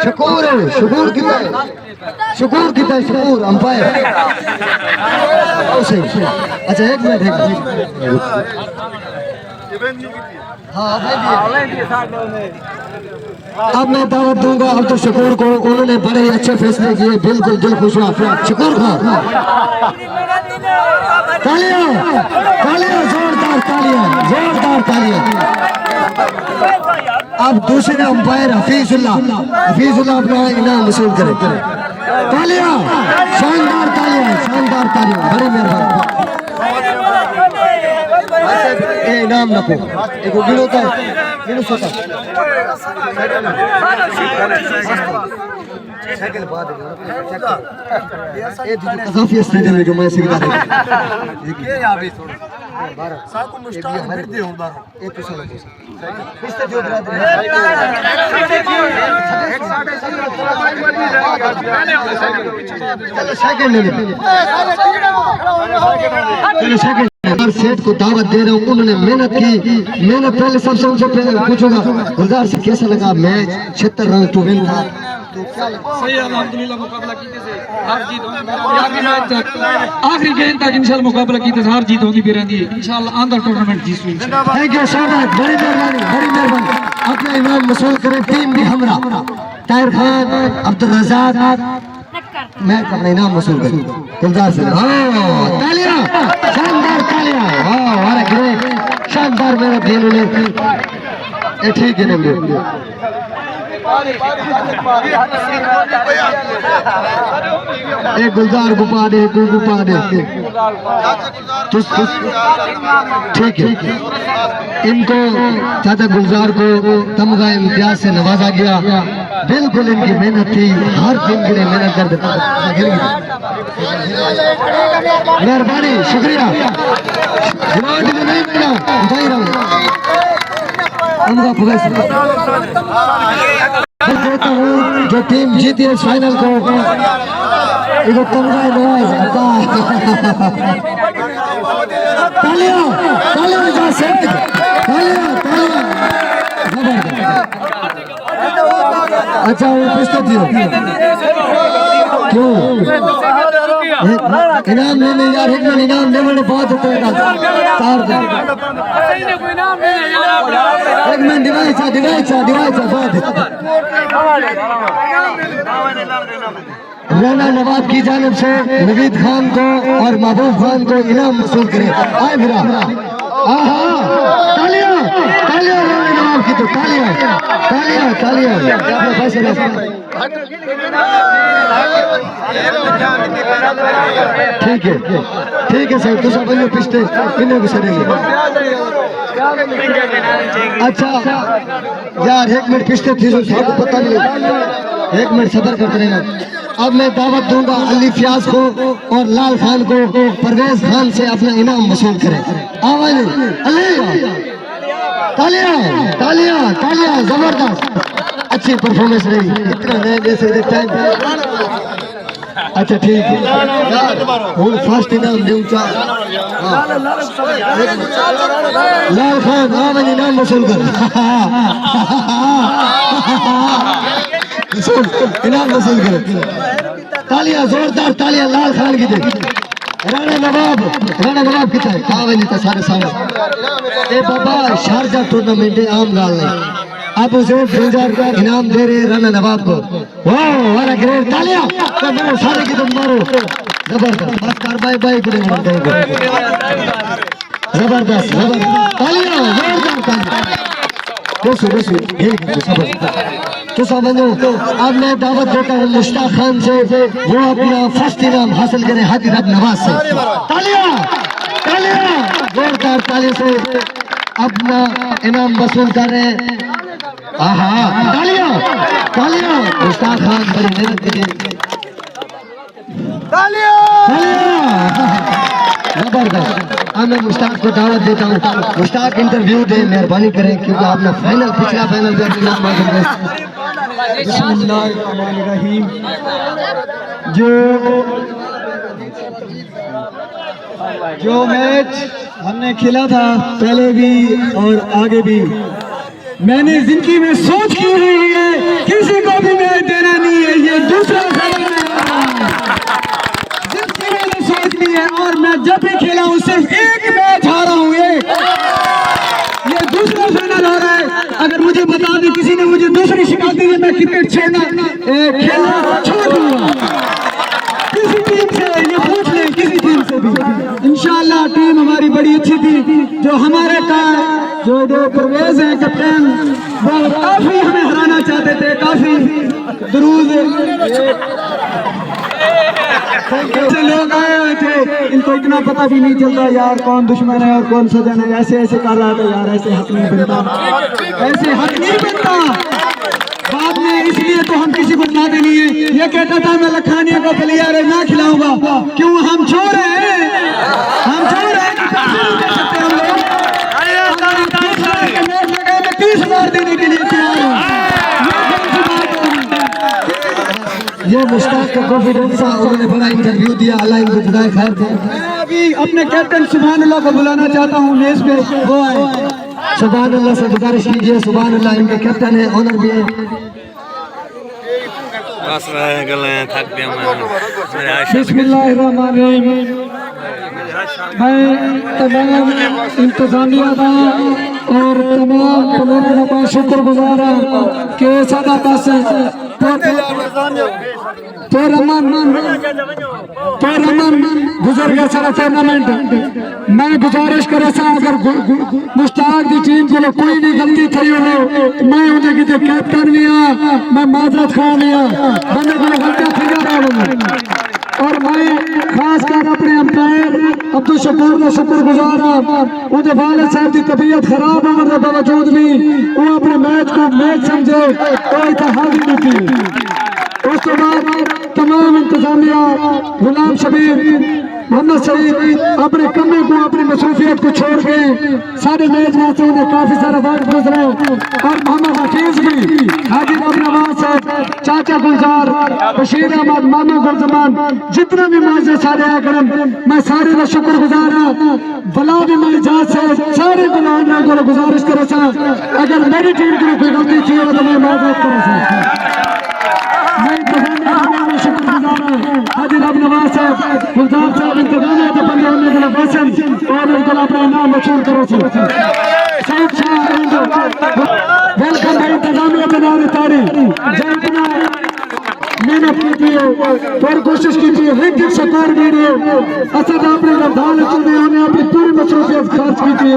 शकूर है, शकूर कितना है, शकूर कितना है, शकूर अंपायर। अच्छा एक मिनट हाँ अब मैं दावत दूंगा अब तो शकूर को, उन्होंने बड़े ही अच्छे फैसले किए, बिल्कुल दिल खुश हुआ। शकूर खान तालियां तालियां जोरदार तालियां जोरदार तालियां। अब दूसरे अंपायर हफीजुल्लाह अपना इनाम वसूल करें। तालियां शानदार तालियां बड़ी मेहरबानी। इनाम नको एक गिनो था गिनो सोता साइकिल बाद ये काफी स्टेडियम में जो मैं सिखा रहा हूं ये यहां पे थोड़ा 12 साको मुस्ताक फिर दे हूं 12 ये तो चलो किस तरह जो बराबर चलो साइकिल ले चलो साइकिल हर सेठ को दावत दे रहा हूँ। उन्होंने मेहनत की, मेहनत पहले सबसे उनसे पूछूंगा गुलजार से कैसा लगा मैच 76 रन टू विन था। सही अल्हम्दुलिल्लाह मुकाबला कीते से हार जीत आखिरी गेंद तक इंशाल्लाह मुकाबला कीते से हार जीत होगी भी रहती है इंशाल्लाह आंध्र टूर्नामेंट जीतू इंशाल्लाह। थैंक यू सो मच बड़ी मेहरबानी अपना इनाम वसूल करें टीम भी हमरा ताहिर खान अब्दुल रज़ाक मैं अपना इनाम वसूल करूं गुलजार से। तालियां शानदार तालियां वाह ग्रेट शानदार मेरे दिल ने ठीक है नंबर एक गुलजार गुपा दे ठीक है। इनको चाचा गुलजार को तमगा इम्तियाज से नवाजा गया, बिल्कुल इनकी मेहनत थी, हर दिन के लिए मेहनत कर देता। मेहरबानी शुक्रिया नहीं मिला उठाई रहा देता हूँ जो टीम जीती है फाइनल को इधर तमगा नवाज तालियां अच्छा वो पूछते थे क्यों इनाम लेने यार एक मिनट इनाम लेने बहुत होता है एक मिनट डिवाइस बहुत राना नवाब की जानिब से नवीद खान को और महबूब खान को इनाम वसूल करें। आए फिर तालियां राना नवाब की तो तालियां ठीक है सर तुम बनो पिछले किन्ने गुजरेंगे। अच्छा यार एक मिनट पिछले थी सबको पता नहीं एक मिनट सबर करते रहना। अब मैं दावत दूंगा अली फयाज को और लाल खान को परवेज खान से अपना इनाम वसूल करें। आवाज अली तालियां जबरदस्त अच्छी परफॉर्मेंस रही इतना नया जैसे टाइम। अच्छा ठीक है फर्स्ट इनाम दूंगा लाल खान आवाज इनाम वसूल कर इनाम वसूल कर। तालियां जोरदार तालियां लाल खान की दे। राणा नवाब कितना है कावे नहीं था सारे सामने ए बाबा शारजा टूर्नामेंट आम गाल नहीं अब उसे 2000 का इनाम दे रहे राणा नवाब को। वाह वाला ग्रेट तालियां मारो सारे की तुम मारो जबरदस्त बस कर बाय करेंगे जबरदस्त तालियां जोरदार तालियां तो समझो। अब मैं दावत देता हूँ मुश्ताक खान से वो अपना फर्स्ट इनाम हासिल करें हाजी रब नवाज से। तालियां जोरदार तालियों से अपना इनाम वसूल कर रहे हैं। तालियां मुश्ताक खान बड़ी मेहनत करें जबरदस्त। अब मैं मुश्ताक को दावत देता हूँ मुश्ताक इंटरव्यू दे मेहरबानी करें क्योंकि आपने फाइनल पिछला फाइनल भी अपना नाम हासिल किया। बिस्मिल्लाहिर्रहमानिर्रहीम। जो मैच हमने खेला था पहले भी और आगे भी, मैंने जिंदगी में सोच की हुई है किसी को भी मैच देना नहीं है, ये दूसरा जिंदगी मैंने सोच ली है। और मैं जब भी खेला हूँ सिर्फ एक मैच हारा हूँ, ये दूसरा फाइनल हो रहा है। अगर मुझे बता दें किसी ने मुझे दूसरी शिकायत दी, मैं क्रिकेट छोड़ना खेलना छोड़ दूंगा किसी टीम से, ये पूछ लें किसी टीम से भी। इंशाल्लाह टीम हमारी बड़ी अच्छी थी। जो हमारे का जो परवेज है कैप्टन, वो काफी हमें हराना चाहते थे, काफी दरूज से लोग आए हुए थे, इनको इतना पता भी नहीं चलता यार कौन दुश्मन है और कौन सजन है। ऐसे ऐसे कर रहा था यार, ऐसे हक नहीं बनता, ऐसे हक नहीं बनता बाद में। इसलिए तो हम किसी को खिलाते नहीं है। ये कहता था मैं लखानिया का प्लेयर है ना खिलाऊंगा, क्यों हम छोड़ रहे हैं, हम छोड़ रहे हैं कि पैसे नहीं दे सकते हम लोग। 30,000 देने के लिए तैयार हूँ। ये मुश्ताक का कॉन्फिडेंस था, उन्होंने बड़ा इंटरव्यू दिया, अल्लाह इनको जज़ाए खैर दे। मैं अभी अपने कैप्टन सुभान अल्लाह को बुलाना चाहता हूँ मेज पे, वो आए। सुभान अल्लाह से गुजारिश कीजिए, सुभान अल्लाह इनके कैप्टन है, ऑनर भी है। बिस्मिल्लाहिर्रहमानिर्रहीम। मैं तमाम इंतजामिया का और तमाम प्लेयरों का शुक्रगुजार हूं कि सादा पास गुजर गया सारा टूर्नामेंट। मैं गुजारिश करे अगर मुश्ताक की टीम को कोई भी गलती थी हो, मैं उन्हें कितने कैप्टन भी हाँ, मैं माजरत खा लिया बंदे को गलतियां थी। और मैं खास कर अपने अंपायर अब्दुल शकूर का शुक्रगुजार हूं। उनके वालिद साहब की तबीयत खराब होने के बावजूद भी वो अपने मैच को मैच समझे, कोई हावी नहीं थी। उस बाद तमाम इंतजामिया गुलाम शबीर मोहम्मद सईद अपने कमे को अपनी मसरूफियत को छोड़ के सारे मैच में से उन्हें काफी सारा वक्त गुजरा। और मोहम्मद हफीज भी, हाजी नवाज साहब, चाचा गुलजार, बशीर अहमद, मामा गुलजमान, जितने भी माजे सारे आगरम, मैं सारे का शुक्रगुजार हूँ। भला भी मैं इजाजत से सारे गुलाम को गुजारिश करो सा, अगर मेरी टीम की कोई गलती थी तो मैं माजरत करो सा। मैं शुक्रगुजार हूँ हाजी नवाज साहब, गुलजार साहब, इंतजामिया के बंदे होने के लिए वैसे और उनको अपना नाम मशहूर करो सा। वेलकम भाई, इंतजामिया के नारे तारी जितना मेहनत की थी और कोशिश की थी, एक सकार वीडियो असद आपने धान चुने, अपनी पूरी मसरूफियत खर्च की थी।